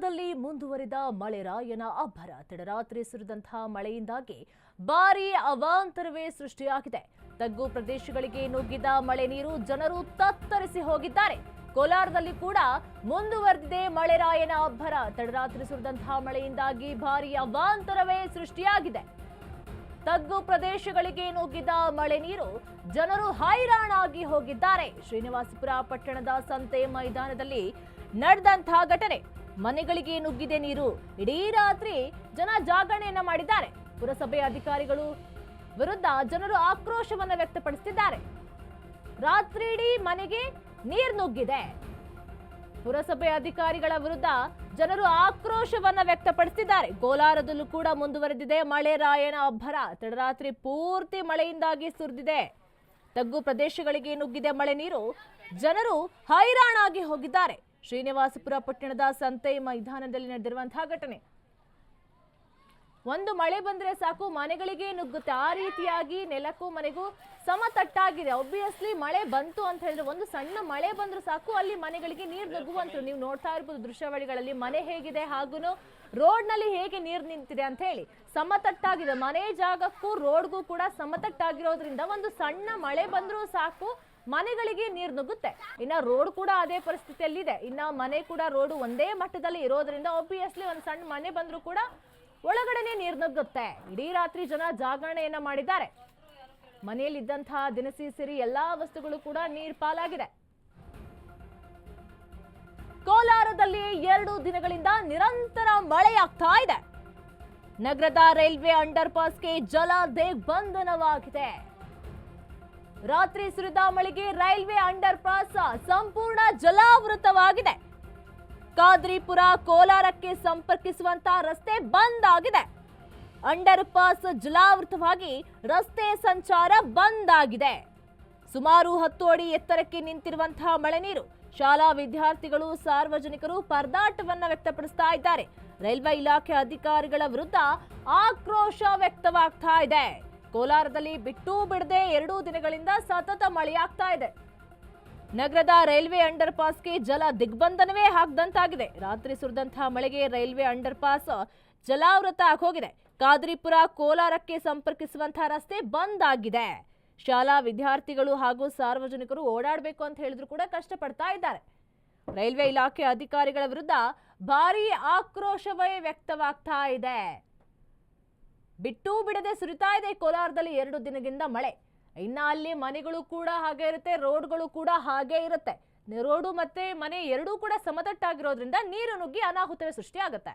ಕೋಲಾರದಲ್ಲಿ ಮುಂದುವರಿದ ಮಳೆರಾಯನ ಅಬ್ಬರ. ತಡರಾತ್ರಿ ಸುರಿದಂತಹ ಮಳೆಯಿಂದಾಗಿ ಭಾರೀ ಅವಾಂತರವೇ ಸೃಷ್ಟಿಯಾಗಿದೆ. ತಗ್ಗು ಪ್ರದೇಶಗಳಿಗೆ ನುಗ್ಗಿದ ಮಳೆ ನೀರು ಜನರು ತತ್ತರಿಸಿ ಹೋಗಿದ್ದಾರೆ. ಕೋಲಾರದಲ್ಲಿ ಕೂಡ ಮುಂದುವರೆದಿದೆ ಮಳೆರಾಯನ ಅಬ್ಬರ. ತಡರಾತ್ರಿ ಸುರಿದಂತಹ ಮಳೆಯಿಂದಾಗಿ ಭಾರೀ ಅವಾಂತರವೇ ಸೃಷ್ಟಿಯಾಗಿದೆ. ತಗ್ಗು ಪ್ರದೇಶಗಳಿಗೆ ನುಗ್ಗಿದ ಮಳೆ ನೀರು ಜನರು ಹೈರಾಣಾಗಿ ಹೋಗಿದ್ದಾರೆ. ಶ್ರೀನಿವಾಸಪುರ ಪಟ್ಟಣದ ಸಂತೆ ಮೈದಾನದಲ್ಲಿ ನಡೆದಂತಹ ಘಟನೆ. ಮನೆಗಳಿಗೆ ನುಗ್ಗಿದೆ ನೀರು. ಇಡೀ ರಾತ್ರಿ ಜನ ಜಾಗರಣೆಯನ್ನ ಮಾಡಿದ್ದಾರೆ. ಪುರಸಭೆ ಅಧಿಕಾರಿಗಳು ವಿರುದ್ಧ ಜನರು ಆಕ್ರೋಶವನ್ನ ವ್ಯಕ್ತಪಡಿಸುತ್ತಿದ್ದಾರೆ. ರಾತ್ರಿಯಿಡೀ ಮನೆಗೆ ನೀರು ನುಗ್ಗಿದೆ. ಪುರಸಭೆ ಅಧಿಕಾರಿಗಳ ವಿರುದ್ಧ ಜನರು ಆಕ್ರೋಶವನ್ನ ವ್ಯಕ್ತಪಡಿಸಿದ್ದಾರೆ. ಕೋಲಾರದಲ್ಲೂ ಕೂಡ ಮುಂದುವರೆದಿದೆ ಮಳೆರಾಯನ ಅಬ್ಬರ. ತಡರಾತ್ರಿ ಪೂರ್ತಿ ಮಳೆಯಿಂದಾಗಿ ಸುರಿದಿದೆ. ತಗ್ಗು ಪ್ರದೇಶಗಳಿಗೆ ನುಗ್ಗಿದೆ ಮಳೆ ನೀರು. ಜನರು ಹೈರಾಣಾಗಿ ಹೋಗಿದ್ದಾರೆ. ಶ್ರೀನಿವಾಸಪುರ ಪಟ್ಟಣದ ಸಂತೆ ಮೈದಾನದಲ್ಲಿ ನಡೆದಿರುವಂತಹ ಘಟನೆ. ಒಂದು ಮಳೆ ಬಂದ್ರೆ ಸಾಕು ಮನೆಗಳಿಗೆ ನುಗ್ಗುತ್ತೆ. ಆ ರೀತಿಯಾಗಿ ನೆಲಕ್ಕೂ ಮನೆಗೂ ಸಮತಟ್ಟಾಗಿದೆ. ಒಬ್ವಿಯಸ್ಲಿ ಮಳೆ ಬಂತು ಅಂತ ಹೇಳಿದ್ರೆ, ಒಂದು ಸಣ್ಣ ಮಳೆ ಬಂದ್ರು ಸಾಕು ಅಲ್ಲಿ ಮನೆಗಳಿಗೆ ನೀರು ನುಗ್ಗುವಂತ. ನೀವು ನೋಡ್ತಾ ಇರ್ಬೋದು ದೃಶ್ಯಾವಳಿಗಳಲ್ಲಿ ಮನೆ ಹೇಗಿದೆ, ಹಾಗೂ ರೋಡ್ ನಲ್ಲಿ ಹೇಗೆ ನೀರು ನಿಂತಿದೆ ಅಂತ ಹೇಳಿ. ಸಮತಟ್ಟಾಗಿದೆ. ಮನೆ ಜಾಗಕ್ಕೂ ರೋಡ್ಗೂ ಕೂಡ ಸಮತಟ್ಟಾಗಿರೋದ್ರಿಂದ ಒಂದು ಸಣ್ಣ ಮಳೆ ಬಂದ್ರೂ ಸಾಕು ಮನೆಗಳಿಗೆ ನೀರು ನುಗ್ಗುತ್ತೆ. ಇನ್ನ ರೋಡ್ ಕೂಡ ಅದೇ ಪರಿಸ್ಥಿತಿಯಲ್ಲಿದೆ. ಇನ್ನ ಮನೆ ಕೂಡ ರೋಡ್ ಒಂದೇ ಮಟ್ಟದಲ್ಲಿ ಇರೋದ್ರಿಂದ ಒಬ್ವಿಯಸ್ಲಿ ಒಂದು ಸಣ್ಣ ಮನೆ ಬಂದ್ರೂ ಕೂಡ ಒಳಗಡೆನೆ ನೀರು ನುಗ್ಗುತ್ತೆ. ಇಡೀ ರಾತ್ರಿ ಜನ ಜಾಗರಣೆಯನ್ನ ಮಾಡಿದ್ದಾರೆ. ಮನೆಯಲ್ಲಿದ್ದಂತಹ ದಿನಸಿ ಸಿರಿ ಎಲ್ಲಾ ವಸ್ತುಗಳು ಕೂಡ ನೀರ್ ಪಾಲಾಗಿದೆ. ಕೋಲಾರದಲ್ಲಿ 2 ದಿನಗಳಿಂದ ನಿರಂತರ ಮಳೆಯಾಗ್ತಾ ಇದೆ. ನಗರದ ರೈಲ್ವೆ ಅಂಡರ್ ಪಾಸ್ಗೆ ಜಲ ದಿಗ್ಬಂಧನವಾಗಿದೆ. ರಾತ್ರಿ ಸುರಿದ ಮಳೆಗೆ ರೈಲ್ವೆ ಅಂಡರ್ ಪಾಸ್ ಸಂಪೂರ್ಣ ಜಲಾವೃತವಾಗಿದೆ. ಕಾದ್ರಿಪುರ ಕೋಲಾರಕ್ಕೆ ಸಂಪರ್ಕಿಸುವಂತ ರಸ್ತೆ ಬಂದ್ ಆಗಿದೆ. ಅಂಡರ್ ಪಾಸ್ ಜಲಾವೃತವಾಗಿ ರಸ್ತೆ ಸಂಚಾರ ಬಂದ್ ಆಗಿದೆ. ಸುಮಾರು 10 ಅಡಿ ಎತ್ತರಕ್ಕೆ ನಿಂತಿರುವಂತಹ ಮಳೆ ನೀರು. ಶಾಲಾ ವಿದ್ಯಾರ್ಥಿಗಳು ಸಾರ್ವಜನಿಕರು ಪರದಾಟವನ್ನ ವ್ಯಕ್ತಪಡಿಸ್ತಾ ಇದ್ದಾರೆ. ರೈಲ್ವೆ ಇಲಾಖೆ ಅಧಿಕಾರಿಗಳ ವಿರುದ್ಧ ಆಕ್ರೋಶ ವ್ಯಕ್ತವಾಗ್ತಾ ಇದೆ. ಕೋಲಾರದಲ್ಲಿ ಬಿಟ್ಟು ಬಿಡದೆ 2 ದಿನಗಳಿಂದ ಸತತ ಮಳೆಯಾಗ್ತಾ ಇದೆ. ನಗರದ ರೈಲ್ವೆ ಅಂಡರ್ ಪಾಸ್ಗೆ ಜಲ ದಿಗ್ಬಂಧನವೇ ಹಾಕ್ದಂತಾಗಿದೆ. ರಾತ್ರಿ ಸುರಿದಂತಹ ಮಳೆಗೆ ರೈಲ್ವೆ ಅಂಡರ್ ಪಾಸ್ ಜಲಾವೃತ ಆಗೋಗಿದೆ. ಕಾದ್ರಿಪುರ ಕೋಲಾರಕ್ಕೆ ಸಂಪರ್ಕಿಸುವಂತಹ ರಸ್ತೆ ಬಂದ್ ಆಗಿದೆ. ಶಾಲಾ ವಿದ್ಯಾರ್ಥಿಗಳು ಹಾಗೂ ಸಾರ್ವಜನಿಕರು ಓಡಾಡಬೇಕು ಅಂತ ಹೇಳಿದ್ರು ಕೂಡ ಕಷ್ಟಪಡ್ತಾ ಇದ್ದಾರೆ. ರೈಲ್ವೆ ಇಲಾಖೆ ಅಧಿಕಾರಿಗಳ ವಿರುದ್ಧ ಭಾರೀ ಆಕ್ರೋಶವೇ ವ್ಯಕ್ತವಾಗ್ತಾ ಇದೆ. ಬಿಟ್ಟು ಬಿಡದೆ ಸುರಿತಾ ಇದೆ ಕೋಲಾರದಲ್ಲಿ 2 ದಿನದಿಂದ ಮಳೆ. ಇನ್ನ ಅಲ್ಲಿ ಮನೆಗಳು ಕೂಡ ಹಾಗೆ ಇರುತ್ತೆ, ರೋಡ್ಗಳು ಕೂಡ ಹಾಗೆ ಇರುತ್ತೆ. ರೋಡು ಮತ್ತೆ ಮನೆ ಎರಡೂ ಕೂಡ ಸಮತಟ್ಟಾಗಿರೋದ್ರಿಂದ ನೀರು ನುಗ್ಗಿ ಅನಾಹುತವೇ ಸೃಷ್ಟಿ ಆಗುತ್ತೆ.